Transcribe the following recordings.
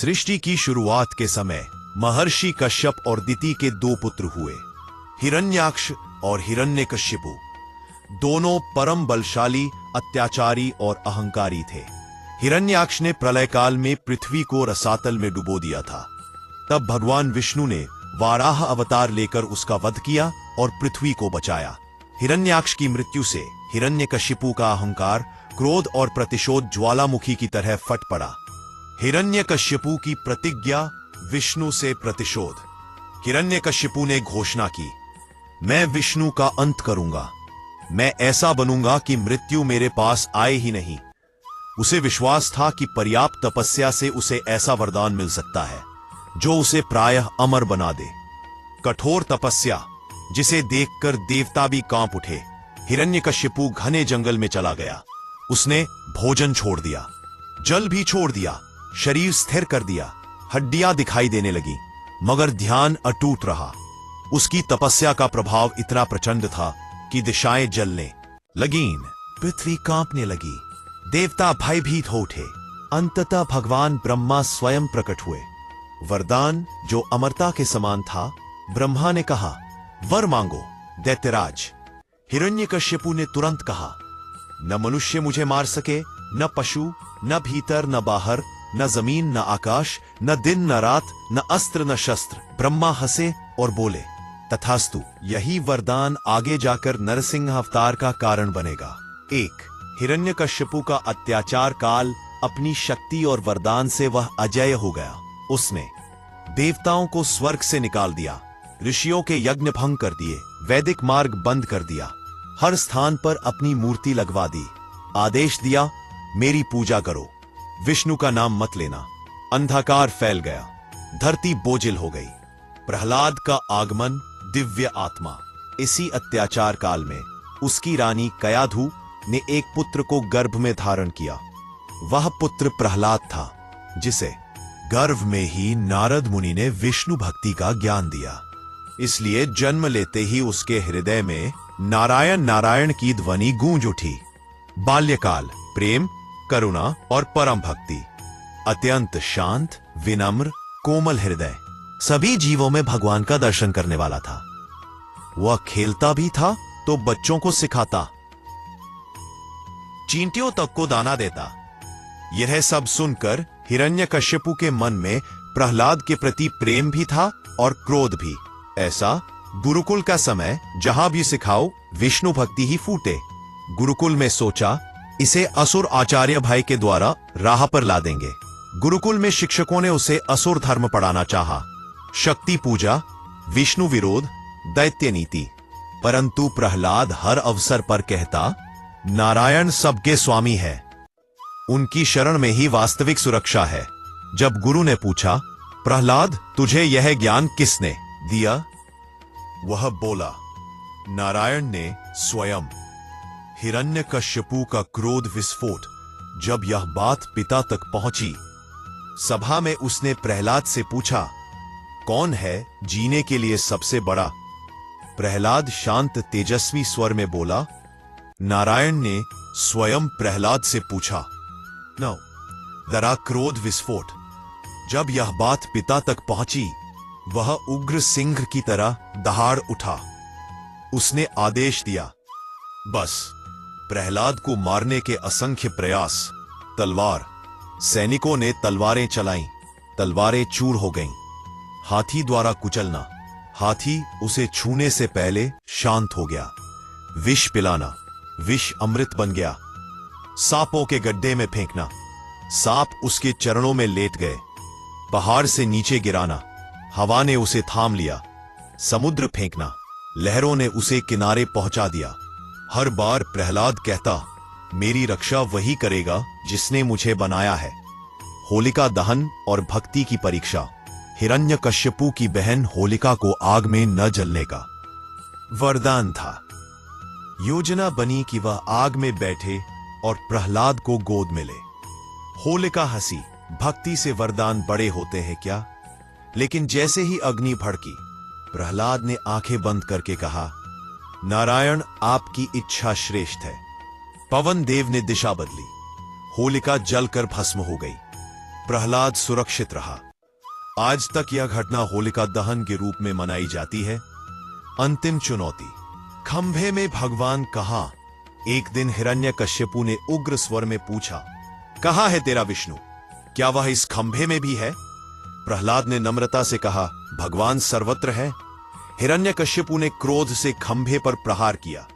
सृष्टि की शुरुआत के समय महर्षि कश्यप और दिति के दो पुत्र हुए, हिरण्याक्ष और हिरण्यकशिपु। दोनों परम बलशाली, अत्याचारी और अहंकारी थे। हिरण्याक्ष ने प्रलय काल में पृथ्वी को रसातल में डुबो दिया था। तब भगवान विष्णु ने वाराह अवतार लेकर उसका वध किया और पृथ्वी को बचाया। हिरण्याक्ष की मृत्यु से हिरण्यकशिपु का अहंकार, क्रोध और प्रतिशोध ज्वालामुखी की तरह फट पड़ा। हिरण्यकशिपु की प्रतिज्ञा, विष्णु से प्रतिशोध। हिरण्यकशिपु ने घोषणा की, मैं विष्णु का अंत करूंगा। मैं ऐसा बनूंगा कि मृत्यु मेरे पास आए ही नहीं। उसे विश्वास था कि पर्याप्त तपस्या से उसे ऐसा वरदान मिल सकता है जो उसे प्रायः अमर बना दे। कठोर तपस्या जिसे देखकर देवता भी कांप उठे। हिरण्यकशिपु घने जंगल में चला गया। उसने भोजन छोड़ दिया, जल भी छोड़ दिया, शरीर स्थिर कर दिया। हड्डियां दिखाई देने लगी, मगर ध्यान अटूट रहा। उसकी तपस्या का प्रभाव इतना प्रचंड था कि दिशाएं जलने लगीं, पृथ्वी कांपने लगी। देवता भयभीत हो उठे। अंततः भगवान ब्रह्मा स्वयं प्रकट हुए। वरदान जो अमरता के समान था। ब्रह्मा ने कहा, वर मांगो दैत्यराज। हिरण्यकशिपु ने तुरंत कहा, न मनुष्य मुझे मार सके, न पशु, न भीतर न बाहर, न जमीन न आकाश, न दिन न रात, न अस्त्र न शस्त्र। ब्रह्मा हंसे और बोले, तथास्तु। यही वरदान आगे जाकर नरसिंह अवतार का कारण बनेगा। 1. हिरण्यकशिपु का अत्याचार काल। अपनी शक्ति और वरदान से वह अजेय हो गया। उसने देवताओं को स्वर्ग से निकाल दिया, ऋषियों के यज्ञ भंग कर दिए, वैदिक मार्ग बंद कर दिया, हर स्थान पर अपनी मूर्ति लगवा दी। आदेश दिया, मेरी पूजा करो, विष्णु का नाम मत लेना। अंधकार फैल गया, धरती बोझिल हो गई। प्रहलाद का आगमन, दिव्य आत्मा। इसी अत्याचार काल में उसकी रानी कयाधु ने एक पुत्र को गर्भ में धारण किया। वह पुत्र प्रहलाद था, जिसे गर्भ में ही नारद मुनि ने विष्णु भक्ति का ज्ञान दिया। इसलिए जन्म लेते ही उसके हृदय में नारायण नारायण की ध्वनि गूंज उठी। बाल्यकाल, प्रेम, करुणा और परम भक्ति। अत्यंत शांत, विनम्र, कोमल हृदय। सभी जीवों में भगवान का दर्शन करने वाला था। वह खेलता भी था तो बच्चों को सिखाता, चींटियों तक को दाना देता। यह सब सुनकर हिरण्यकशिपु के मन में प्रहलाद के प्रति प्रेम भी था और क्रोध भी। ऐसा गुरुकुल का समय, जहां भी सिखाओ विष्णु भक्ति ही फूटे। गुरुकुल में सोचा, इसे असुर आचार्य भाई के द्वारा राह पर ला देंगे। गुरुकुल में शिक्षकों ने उसे असुर धर्म पढ़ाना चाहा, शक्ति पूजा, विष्णु विरोध, दैत्य नीति। परंतु प्रहलाद हर अवसर पर कहता, नारायण सबके स्वामी है, उनकी शरण में ही वास्तविक सुरक्षा है। जब गुरु ने पूछा, प्रहलाद तुझे यह ज्ञान किसने दिया? वह बोला, नारायण ने स्वयं। हिरण्यकशिपु का क्रोध विस्फोट। जब यह बात पिता तक पहुंची, सभा में उसने प्रहलाद से पूछा, कौन है जीने के लिए सबसे बड़ा? प्रहलाद शांत तेजस्वी स्वर में बोला, नारायण ने स्वयं। प्रहलाद से पूछा, नौ दरा क्रोध विस्फोट। जब यह बात पिता तक पहुंची, वह उग्र सिंह की तरह दहाड़ उठा। उसने आदेश दिया, बस। प्रहलाद को मारने के असंख्य प्रयास। तलवार। सैनिकों ने तलवारें चलाईं, तलवारें चूर हो गईं। हाथी द्वारा कुचलना। हाथी उसे छूने से पहले शांत हो गया। विष पिलाना, विष अमृत बन गया। सांपों के गड्ढे में फेंकना, सांप उसके चरणों में लेट गए। पहाड़ से नीचे गिराना, हवा ने उसे थाम लिया। समुद्र फेंकना, लहरों ने उसे किनारे पहुंचा दिया। हर बार प्रहलाद कहता, मेरी रक्षा वही करेगा जिसने मुझे बनाया है। होलिका दहन और भक्ति की परीक्षा। हिरण्यकशिपु की बहन होलिका को आग में न जलने का वरदान था। योजना बनी कि वह आग में बैठे और प्रहलाद को गोद में ले। होलिका हंसी, भक्ति से वरदान बड़े होते हैं क्या? लेकिन जैसे ही अग्नि भड़की, प्रहलाद ने आंखें बंद करके कहा, नारायण आपकी इच्छा श्रेष्ठ है। पवन देव ने दिशा बदली। होलिका जलकर भस्म हो गई। प्रहलाद सुरक्षित रहा। आज तक यह घटना होलिका दहन के रूप में मनाई जाती है। अंतिम चुनौती। खंभे में भगवान कहाँ? एक दिन हिरण्यकश्यपु ने उग्र स्वर में पूछा, कहाँ है तेरा विष्णु? क्या वह इस खंभे में भी है? प्रहलाद ने नम्रता से कहा, भगवान सर्वत्र है। हिरण्यकश्यपु ने क्रोध से खंभे पर प्रहार किया।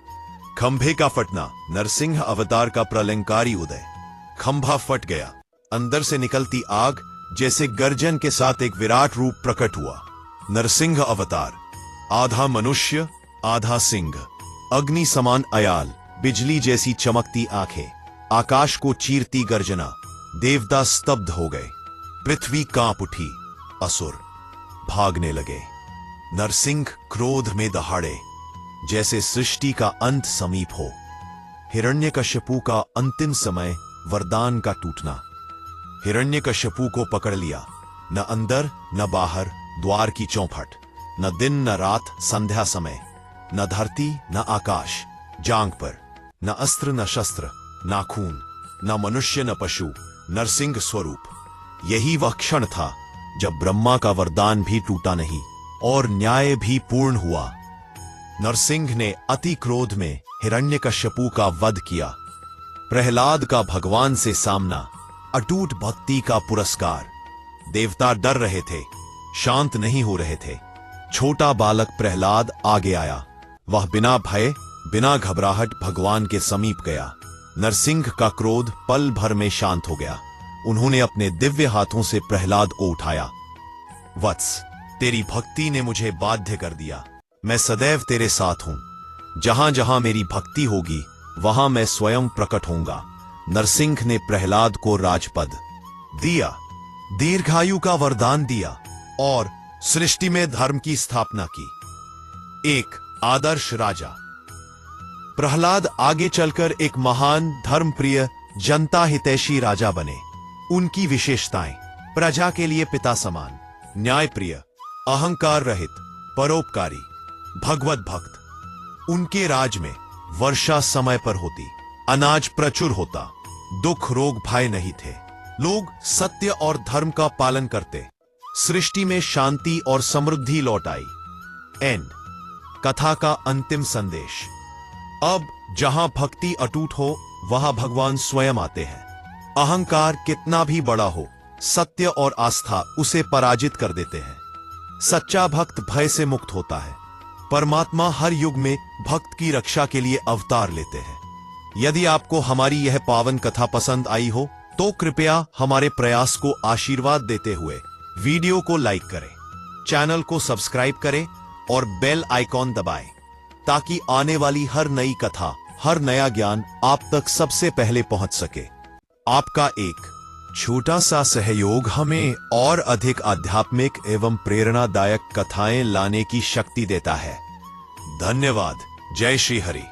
खंभे का फटना, नरसिंह अवतार का प्रलंकारी उदय। खंभा फट गया। अंदर से निकलती आग जैसे गर्जन के साथ एक विराट रूप प्रकट हुआ। नरसिंह अवतार, आधा मनुष्य आधा सिंह, अग्नि समान अयाल, बिजली जैसी चमकती आंखें, आकाश को चीरती गर्जना। देवता स्तब्ध हो गए। पृथ्वी कांप उठी। असुर भागने लगे। नरसिंह क्रोध में दहाड़े, जैसे सृष्टि का अंत समीप हो। हिरण्यकश्यपु का अंतिम समय, वरदान का टूटना। हिरण्यकश्यपु को पकड़ लिया। न अंदर न बाहर द्वार की चौखट, न दिन न रात संध्या समय, न धरती न आकाश, जांग पर न अस्त्र न शस्त्र, नाखून न मनुष्य न पशु, नरसिंह स्वरूप। यही वह क्षण था जब ब्रह्मा का वरदान भी टूटा नहीं और न्याय भी पूर्ण हुआ। नरसिंह ने अति क्रोध में हिरण्यकश्यपु का वध किया। प्रहलाद का भगवान से सामना, अटूट भक्ति का पुरस्कार। देवता डर रहे थे, शांत नहीं हो रहे थे। छोटा बालक प्रहलाद आगे आया। वह बिना भय बिना घबराहट भगवान के समीप गया। नरसिंह का क्रोध पल भर में शांत हो गया। उन्होंने अपने दिव्य हाथों से प्रहलाद को उठाया। वत्स, तेरी भक्ति ने मुझे बाध्य कर दिया। मैं सदैव तेरे साथ हूं। जहां जहां मेरी भक्ति होगी वहां मैं स्वयं प्रकट होऊंगा। नरसिंह ने प्रहलाद को राजपद दिया, दीर्घायु का वरदान दिया और सृष्टि में धर्म की स्थापना की। एक आदर्श राजा। प्रहलाद आगे चलकर एक महान, धर्मप्रिय, जनता हितैषी राजा बने। उनकी विशेषताएं: प्रजा के लिए पिता समान, न्यायप्रिय, अहंकार रहित, परोपकारी, भगवत भक्त। उनके राज में वर्षा समय पर होती, अनाज प्रचुर होता, दुख रोग भय नहीं थे। लोग सत्य और धर्म का पालन करते। सृष्टि में शांति और समृद्धि लौट आई। एंड। कथा का अंतिम संदेश। अब जहां भक्ति अटूट हो वहां भगवान स्वयं आते हैं। अहंकार कितना भी बड़ा हो, सत्य और आस्था उसे पराजित कर देते हैं। सच्चा भक्त भय से मुक्त होता है। परमात्मा हर युग में भक्त की रक्षा के लिए अवतार लेते हैं। यदि आपको हमारी यह पावन कथा पसंद आई हो तो कृपया हमारे प्रयास को आशीर्वाद देते हुए वीडियो को लाइक करें, चैनल को सब्सक्राइब करें और बेल आइकॉन दबाएं, ताकि आने वाली हर नई कथा, हर नया ज्ञान आप तक सबसे पहले पहुंच सके। आपका एक छोटा सा सहयोग हमें और अधिक आध्यात्मिक एवं प्रेरणादायक कथाएं लाने की शक्ति देता है। धन्यवाद। जय श्री हरि।